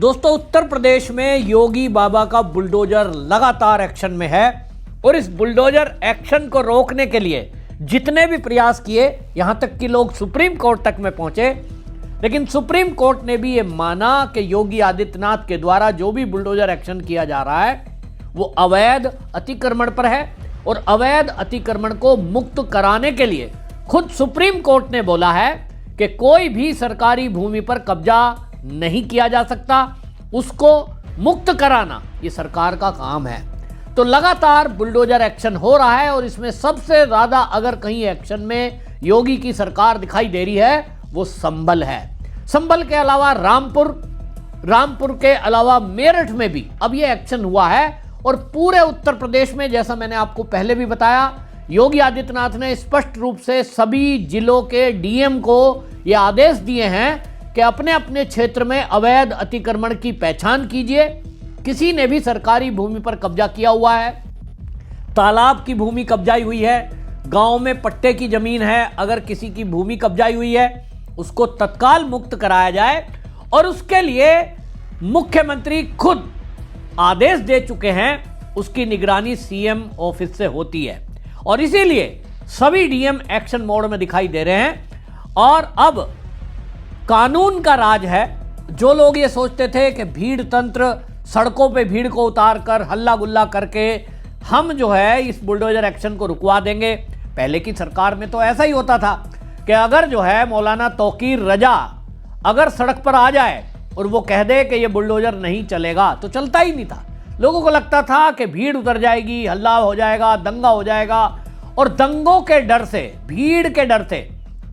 दोस्तों, उत्तर प्रदेश में योगी बाबा का बुलडोजर लगातार एक्शन में है और इस बुलडोजर एक्शन को रोकने के लिए जितने भी प्रयास किए, यहां तक कि लोग सुप्रीम कोर्ट तक में पहुंचे, लेकिन सुप्रीम कोर्ट ने भी यह माना कि योगी आदित्यनाथ के द्वारा जो भी बुलडोजर एक्शन किया जा रहा है वो अवैध अतिक्रमण पर है और अवैध अतिक्रमण को मुक्त कराने के लिए खुद सुप्रीम कोर्ट ने बोला है कि कोई भी सरकारी भूमि पर कब्जा नहीं किया जा सकता, उसको मुक्त कराना ये सरकार का काम है। तो लगातार बुलडोजर एक्शन हो रहा है और इसमें सबसे ज्यादा अगर कहीं एक्शन में योगी की सरकार दिखाई दे रही है वो संभल है। संभल के अलावा रामपुर के अलावा मेरठ में भी अब ये एक्शन हुआ है और पूरे उत्तर प्रदेश में, जैसा मैंने आपको पहले भी बताया, योगी आदित्यनाथ ने स्पष्ट रूप से सभी जिलों के डीएम को ये आदेश दिए हैं कि अपने अपने क्षेत्र में अवैध अतिक्रमण की पहचान कीजिए। किसी ने भी सरकारी भूमि पर कब्जा किया हुआ है, तालाब की भूमि कब्जाई हुई है, गांव में पट्टे की जमीन है, अगर किसी की भूमि कब्जाई हुई है उसको तत्काल मुक्त कराया जाए और उसके लिए मुख्यमंत्री खुद आदेश दे चुके हैं। उसकी निगरानी सीएम ऑफिस से होती है और इसीलिए सभी डीएम एक्शन मोड में दिखाई दे रहे हैं और अब कानून का राज है। जो लोग ये सोचते थे कि भीड़ तंत्र, सड़कों पे भीड़ को उतार कर हल्ला गुल्ला करके हम जो है इस बुलडोजर एक्शन को रुकवा देंगे, पहले की सरकार में तो ऐसा ही होता था कि अगर जो है मौलाना तौकीर रजा अगर सड़क पर आ जाए और वो कह दे कि ये बुलडोजर नहीं चलेगा तो चलता ही नहीं था। लोगों को लगता था कि भीड़ उतर जाएगी, हल्ला हो जाएगा, दंगा हो जाएगा और दंगों के डर से, भीड़ के डर से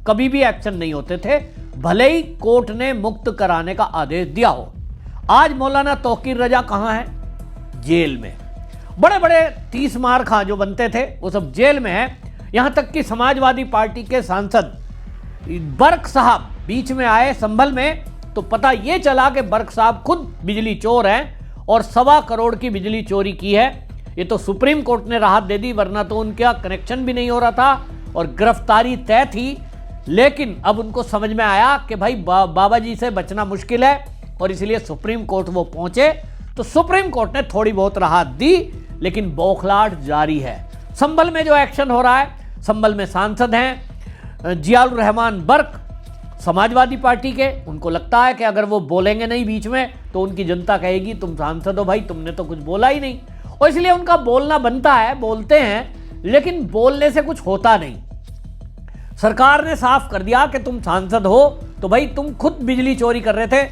कभी भी एक्शन नहीं होते थे, भले ही कोर्ट ने मुक्त कराने का आदेश दिया हो। आज मौलाना तौकीर रजा कहां है? जेल में। बड़े बड़े 30 मार खां जो बनते थे वो सब जेल में है। यहां तक कि समाजवादी पार्टी के सांसद बर्क साहब बीच में आए संभल में तो पता यह चला कि बर्क साहब खुद बिजली चोर हैं और 1.25 करोड़ की बिजली चोरी की है। ये तो सुप्रीम कोर्ट ने राहत दे दी, वरना तो उनका कनेक्शन भी नहीं हो रहा था और गिरफ्तारी तय थी। लेकिन अब उनको समझ में आया कि भाई बाबा जी से बचना मुश्किल है और इसलिए सुप्रीम कोर्ट वो पहुंचे तो सुप्रीम कोर्ट ने थोड़ी बहुत राहत दी, लेकिन बौखलाहट जारी है। संभल में जो एक्शन हो रहा है, संभल में सांसद हैं जियाउर रहमान बर्क समाजवादी पार्टी के, उनको लगता है कि अगर वो बोलेंगे नहीं बीच में तो उनकी जनता कहेगी तुम सांसद हो भाई, तुमने तो कुछ बोला ही नहीं, और इसलिए उनका बोलना बनता है, बोलते हैं, लेकिन बोलने से कुछ होता नहीं। सरकार ने साफ कर दिया कि तुम सांसद हो तो भाई तुम खुद बिजली चोरी कर रहे थे।